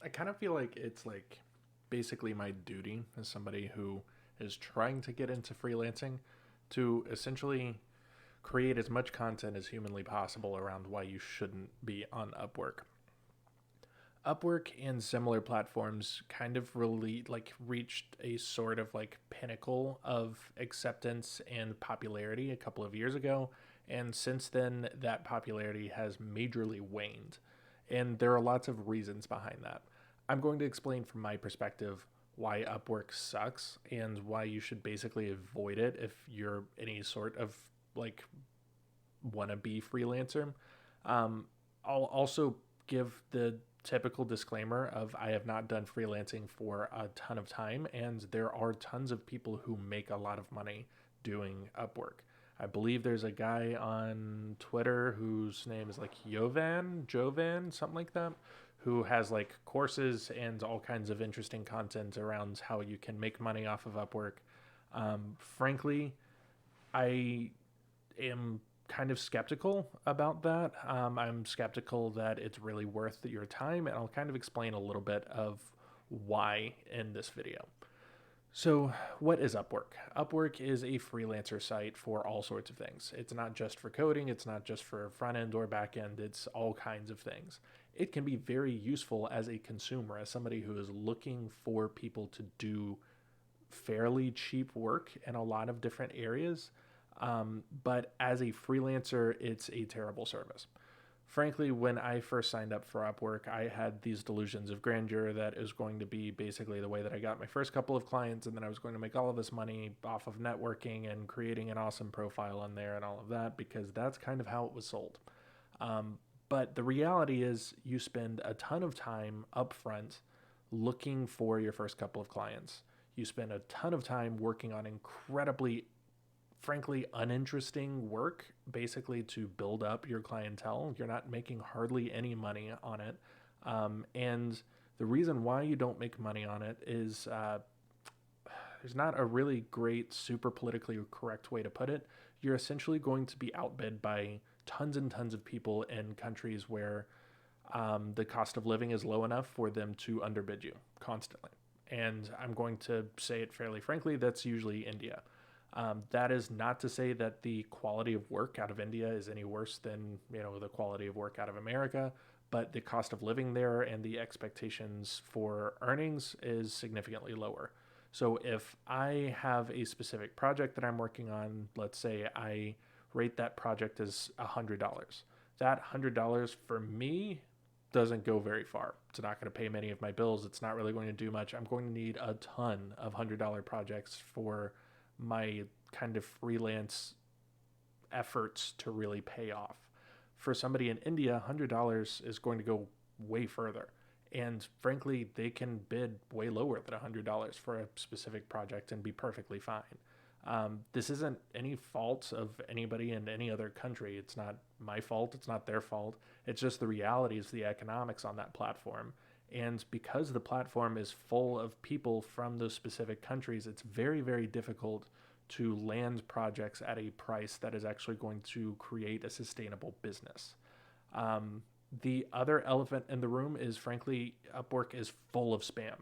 I kind of feel like it's like basically my duty as somebody who is trying to get into freelancing to essentially create as much content as humanly possible around why you shouldn't be on Upwork. Upwork and similar platforms kind of really like reached a sort of like pinnacle of acceptance and popularity a couple of years ago, and since then that popularity has majorly waned. And there are lots of reasons behind that. I'm going to explain from my perspective why Upwork sucks and why you should basically avoid it if you're any sort of like wannabe freelancer. Um, I'll also give the typical disclaimer of I have not done freelancing for a ton of time, and there are tons of people who make a lot of money doing Upwork. I believe there's a guy on Twitter whose name is like Jovan, something like that, who has like courses and all kinds of interesting content around how you can make money off of Upwork. Frankly, I am kind of skeptical about that. I'm skeptical that it's really worth your time, and I'll kind of explain a little bit of why in this video. So, what is Upwork? Upwork is a freelancer site for all sorts of things. It's not just for coding, it's not just for front end or back end, it's all kinds of things. It can be very useful as a consumer, as somebody who is looking for people to do fairly cheap work in a lot of different areas. But as a freelancer, it's a terrible service. Frankly, when I first signed up for Upwork, I had these delusions of grandeur that is going to be basically the way that I got my first couple of clients, and then I was going to make all of this money off of networking and creating an awesome profile on there and all of that, because that's kind of how it was sold. But the reality is, you spend a ton of time upfront looking for your first couple of clients. You spend a ton of time working on incredibly, frankly, uninteresting work, basically to build up your clientele. You're not making hardly any money on it. And the reason why you don't make money on it is there's not a really great, super politically correct way to put it. You're essentially going to be outbid by tons and tons of people in countries where the cost of living is low enough for them to underbid you constantly. And I'm going to say it fairly frankly, that's usually India. That is not to say that the quality of work out of India is any worse than the quality of work out of America, but the cost of living there and the expectations for earnings is significantly lower. So if I have a specific project that I'm working on, let's say I rate that project as $100. That $100 for me doesn't go very far. It's not going to pay many of my bills. It's not really going to do much. I'm going to need a ton of $100 projects for my kind of freelance efforts to really pay off. For somebody in India, $100 is going to go way further. And frankly, they can bid way lower than $100 for a specific project and be perfectly fine. This isn't any fault of anybody in any other country. It's not my fault. It's not their fault. It's just the realities, the economics on that platform. And because the platform is full of people from those specific countries, it's very, very difficult to land projects at a price that is actually going to create a sustainable business. The other elephant in the room is, frankly, Upwork is full of spam.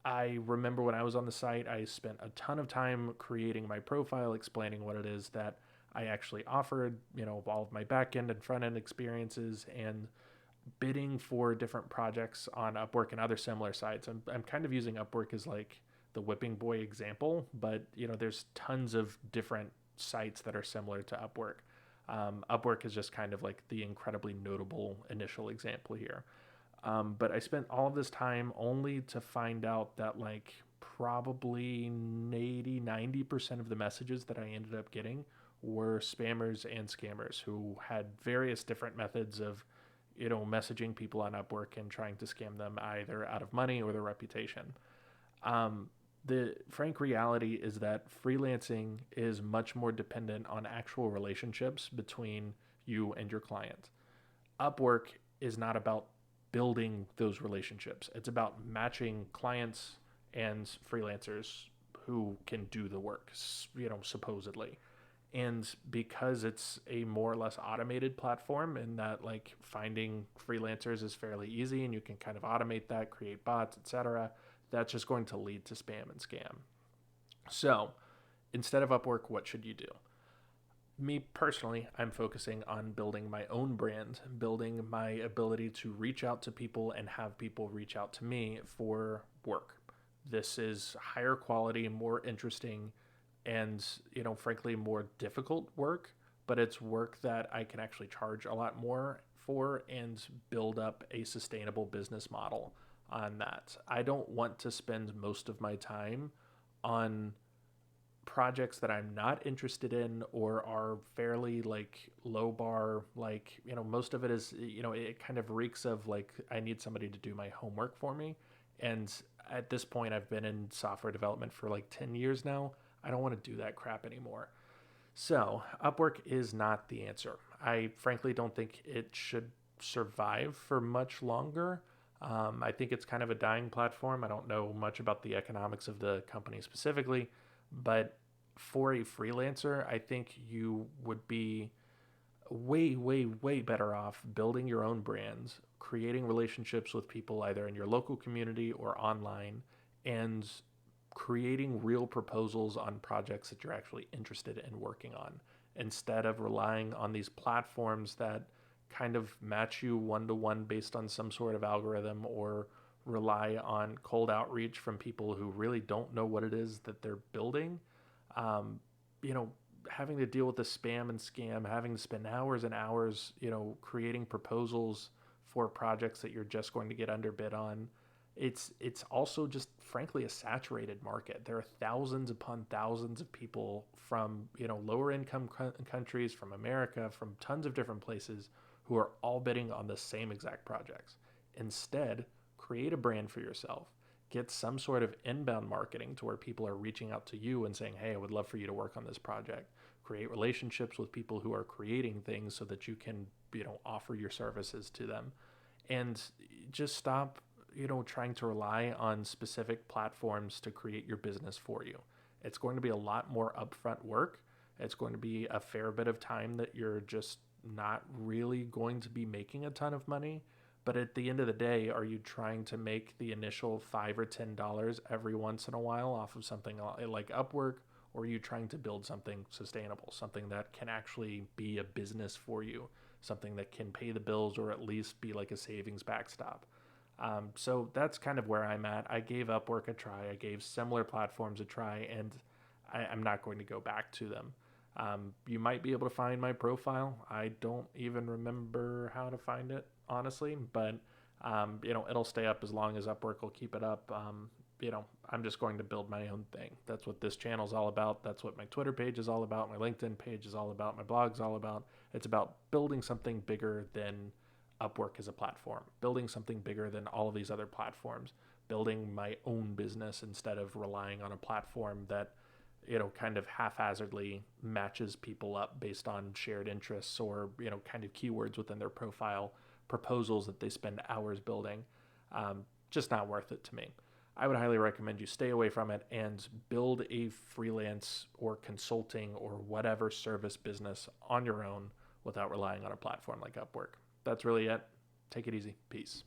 I remember when I was on the site, I spent a ton of time creating my profile, explaining what it is that I actually offered, all of my back end and front end experiences, and bidding for different projects on Upwork and other similar sites. I'm kind of using Upwork as like the whipping boy example, but there's tons of different sites that are similar to Upwork. Upwork is just kind of like the incredibly notable initial example here. But I spent all of this time only to find out that like probably 80-90% of the messages that I ended up getting were spammers and scammers who had various different methods of messaging people on Upwork and trying to scam them either out of money or their reputation. The frank reality is that freelancing is much more dependent on actual relationships between you and your client. Upwork is not about building those relationships. It's about matching clients and freelancers who can do the work, supposedly. And because it's a more or less automated platform, in that like finding freelancers is fairly easy and you can kind of automate that, create bots, etc., that's just going to lead to spam and scam. So instead of Upwork, what should you do? Me personally, I'm focusing on building my own brand, building my ability to reach out to people and have people reach out to me for work. This is higher quality, more interesting, and, frankly, more difficult work, but it's work that I can actually charge a lot more for and build up a sustainable business model on that. I don't want to spend most of my time on projects that I'm not interested in or are fairly like low bar. Like, most of it is, it kind of reeks of like I need somebody to do my homework for me. And at this point, I've been in software development for like 10 years now. I don't want to do that crap anymore. So, Upwork is not the answer. I frankly don't think it should survive for much longer. I think it's kind of a dying platform. I don't know much about the economics of the company specifically, but for a freelancer, I think you would be way, way, way better off building your own brands, creating relationships with people either in your local community or online, and creating real proposals on projects that you're actually interested in working on, instead of relying on these platforms that kind of match you one to one based on some sort of algorithm, or rely on cold outreach from people who really don't know what it is that they're building. um, you know, Having to deal with the spam and scam, having to spend hours and hours, creating proposals for projects that you're just going to get underbid on. It's also just frankly a saturated market. There are thousands upon thousands of people from, lower income countries, from America, from tons of different places, who are all bidding on the same exact projects. Instead, create a brand for yourself. Get some sort of inbound marketing to where people are reaching out to you and saying, hey, I would love for you to work on this project. Create relationships with people who are creating things so that you can, offer your services to them. And just stop, trying to rely on specific platforms to create your business for you. It's going to be a lot more upfront work. It's going to be a fair bit of time that you're just not really going to be making a ton of money. But at the end of the day, are you trying to make the initial $5 or $10 every once in a while off of something like Upwork? Or are you trying to build something sustainable, something that can actually be a business for you, something that can pay the bills or at least be like a savings backstop? So that's kind of where I'm at. I gave Upwork a try. I gave similar platforms a try, and I'm not going to go back to them. You might be able to find my profile. I don't even remember how to find it, honestly, but it'll stay up as long as Upwork will keep it up. I'm just going to build my own thing. That's what this channel is all about. That's what my Twitter page is all about. My LinkedIn page is all about. My blog's all about. It's about building something bigger than Upwork as a platform, building something bigger than all of these other platforms, building my own business instead of relying on a platform that, kind of haphazardly matches people up based on shared interests or, kind of keywords within their profile, proposals that they spend hours building. Just not worth it to me. I would highly recommend you stay away from it and build a freelance or consulting or whatever service business on your own without relying on a platform like Upwork. That's really it. Take it easy. Peace.